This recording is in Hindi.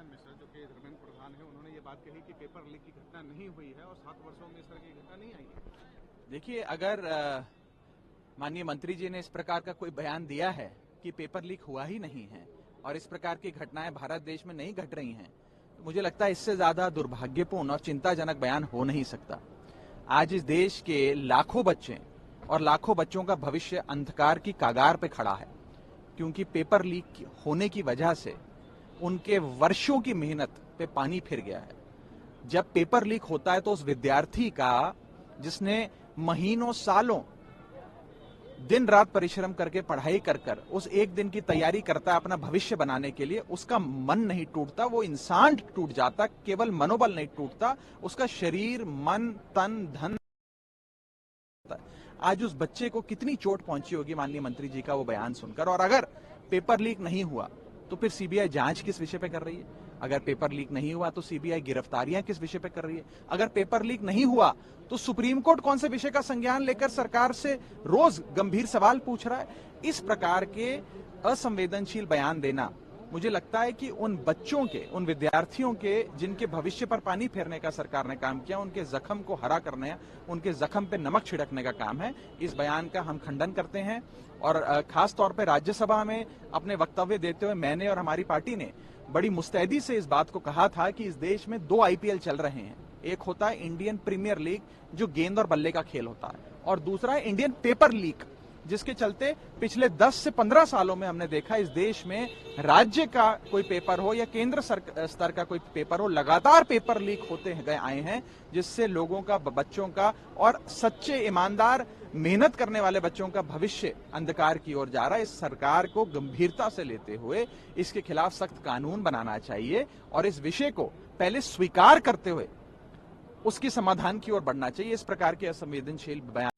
सुदर्शन मिश्रा जो कि धर्मेंद्र प्रधान है, उन्होंने ये बात कही कि पेपर लीक की घटना नहीं हुई है और 7 वर्षों में इस तरह की घटना नहीं आई है। देखिए, अगर माननीय मंत्री जी ने इस प्रकार का कोई बयान दिया है कि पेपर लीक हुआ ही नहीं है और इस प्रकार की घटनाएं भारत देश में नहीं घट रही हैं, तो मुझे लगता है इससे ज्यादा दुर्भाग्यपूर्ण और चिंताजनक बयान हो नहीं सकता। आज इस देश के लाखों बच्चे और लाखों बच्चों का भविष्य अंधकार की कागार पे खड़ा है, क्योंकि पेपर लीक होने की वजह से उनके वर्षों की मेहनत पे पानी फिर गया है। जब पेपर लीक होता है तो उस विद्यार्थी का, जिसने महीनों सालों दिन रात परिश्रम करके पढ़ाई कर कर उस एक दिन की तैयारी करता है अपना भविष्य बनाने के लिए, उसका मन नहीं टूटता, वो इंसान टूट जाता, केवल मनोबल नहीं टूटता, उसका शरीर, मन, तन, धन। आज उस बच्चे को कितनी चोट पहुंची होगी माननीय मंत्री जी का वो बयान सुनकर। और अगर पेपर लीक नहीं हुआ तो फिर सीबीआई जांच किस विषय पे कर रही है? अगर पेपर लीक नहीं हुआ तो सीबीआई गिरफ्तारियां किस विषय पे कर रही है? अगर पेपर लीक नहीं हुआ तो सुप्रीम कोर्ट कौन से विषय का संज्ञान लेकर सरकार से रोज गंभीर सवाल पूछ रहा है? इस प्रकार के असंवेदनशील बयान देना, मुझे लगता है कि उन बच्चों के, उन विद्यार्थियों के जिनके भविष्य पर पानी फेरने का सरकार ने काम किया, उनके जख्म को हरा करने, उनके जख्म पे नमक छिड़कने का काम है। इस बयान का हम खंडन करते हैं और खास तौर पे राज्यसभा में अपने वक्तव्य देते हुए मैंने और हमारी पार्टी ने बड़ी मुस्तैदी से इस बात को कहा था कि इस देश में 2 आईपीएल चल रहे हैं। एक होता है इंडियन प्रीमियर लीग, जो गेंद और बल्ले का खेल होता है, और दूसरा है इंडियन पेपर लीग, जिसके चलते पिछले 10 से 15 सालों में हमने देखा इस देश में राज्य का कोई पेपर हो या केंद्र स्तर का कोई पेपर हो, लगातार पेपर लीक होते गए आए हैं, जिससे लोगों का, बच्चों का और सच्चे ईमानदार मेहनत करने वाले बच्चों का भविष्य अंधकार की ओर जा रहा है। इस सरकार को गंभीरता से लेते हुए इसके खिलाफ सख्त कानून बनाना चाहिए और इस विषय को पहले स्वीकार करते हुए उसकी समाधान की ओर बढ़ना चाहिए। इस प्रकार के असंवेदनशील बयान